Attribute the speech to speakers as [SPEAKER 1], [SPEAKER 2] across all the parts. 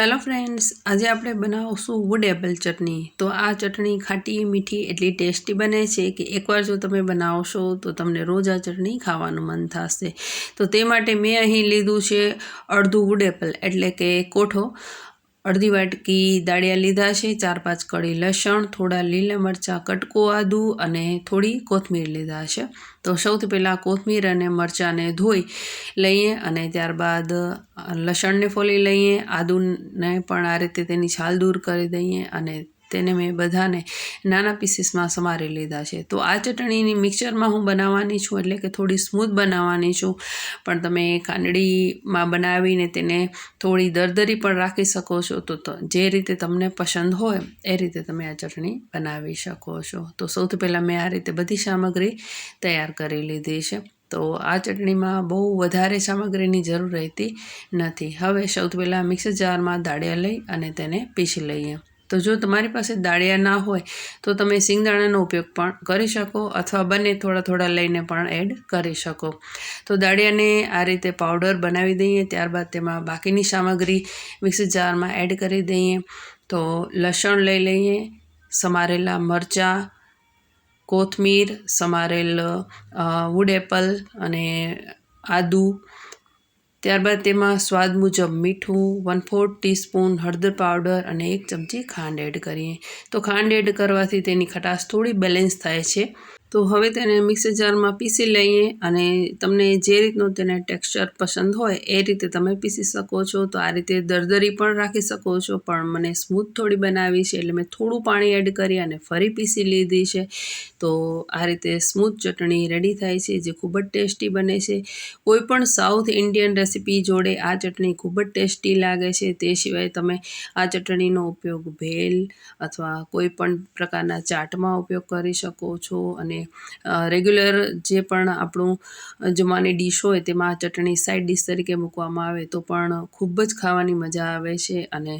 [SPEAKER 1] Hello friends, આજે આપણે બનાવશું વુડ એપલ ચટણી। તો આ ચટણી ખાટી મીઠી એટલી ટેસ્ટી બને છે કે એકવાર જો તમે બનાવશો તો તમને રોજ આ ચટણી ખાવાનું મન થશે। તો તે માટે મેં અહીં લીધું છે અડધું વુડ એપલ એટલે કે કોઠો, અડધી વાટકી દાળિયા લીધા છે, 4-5 કળી લસણ, થોડા લીલા મરચાં, કટકો આદુ અને થોડી કોથમીર લીધા છે। તો સૌથી પહેલાં કોથમીર અને મરચાંને ધોઈ લઈએ અને ત્યારબાદ લસણને ફોલી લઈએ, આદુને પણ આ રીતે તેની છાલ દૂર કરી દઈએ અને તેને મેં બધાને નાના પીસીસમાં સમારી લીધા છે। તો આ ચટણીની મિક્સરમાં હું બનાવવાની છું એટલે કે થોડી સ્મૂથ બનાવવાની છું, પણ તમે ખાંડણીમાં બનાવીને તેને થોડી દરદરી પણ રાખી શકો છો। તો જે રીતે તમને પસંદ હોય એ રીતે તમે આ ચટણી બનાવી શકો છો। તો સૌથી પહેલાં મેં આ રીતે બધી સામગ્રી તૈયાર કરી લીધી છે। તો આ ચટણીમાં બહુ વધારે સામગ્રીની જરૂર રહેતી નથી। હવે સૌથી પહેલાં મિક્સર જારમાં દાળિયા લઈ અને તેને પીસી લઈએ। તો જો તમારી પાસે દાળિયા ના હોય તો તમે સિંગદાણાનો ઉપયોગ પણ કરી શકો અથવા બંને થોડા થોડા લઈને પણ એડ કરી શકો। તો દાળિયાને આ રીતે પાવડર બનાવી દઈએ, ત્યારબાદ તેમાં બાકીની સામગ્રી મિક્સર જારમાં એડ કરી દઈએ। તો લસણ લઈ લઈએ, સમારેલા મરચાં, કોથમીર, સમારેલ વુડ એપલ અને આદુ, ત્યારબાદ તેમાં સ્વાદ મુજબ મીઠું, 1/4 ટીસ્પૂન હળદર પાવડર અને 1 ચમચી ખાંડ એડ કરીએ। તો ખાંડ એડ કરવાથી તેની ખટાશ થોડી બેલેન્સ થાય છે। તો હવે તેને મિક્સર જારમાં પીસી લઈએ અને તમને જે રીતનું તેને ટેક્સચર પસંદ હોય એ રીતે તમે પીસી શકો છો। તો આ રીતે દરદરી પણ રાખી શકો છો, પણ મને સ્મૂથ થોડી બનાવી છે એટલે મેં થોડું પાણી એડ કરી અને ફરી પીસી લીધી છે। તો આ રીતે સ્મૂથ ચટણી રેડી થાય છે જે ખૂબ જ ટેસ્ટી બને છે। કોઈ પણ સાઉથ ઇન્ડિયન રેસીપી જોડે આ ચટણી ખૂબ જ ટેસ્ટી લાગે છે। તે સિવાય તમે આ ચટણીનો ઉપયોગ ભેલ અથવા કોઈ પણ પ્રકારના ચાટમાં ઉપયોગ કરી શકો છો અને રેગ્યુલર જે પણ આપણું જમવાની ડીશ હોય તેમાં આ ચટણી સાઈડ ડીશ તરીકે મૂકવામાં આવે તો પણ ખૂબ જ ખાવાની મજા આવે છે અને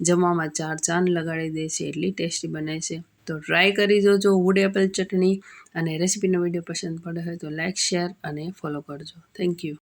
[SPEAKER 1] જમવામાં 4 ચાંદ લગાડી દે છે, એટલી ટેસ્ટી બને છે। તો ટ્રાય કરી જોજો વુડ એપલ ચટણી, અને રેસીપીનો વિડીયો પસંદ પડે હોય તો લાઇક, શેર અને ફોલો કરજો। Thank you.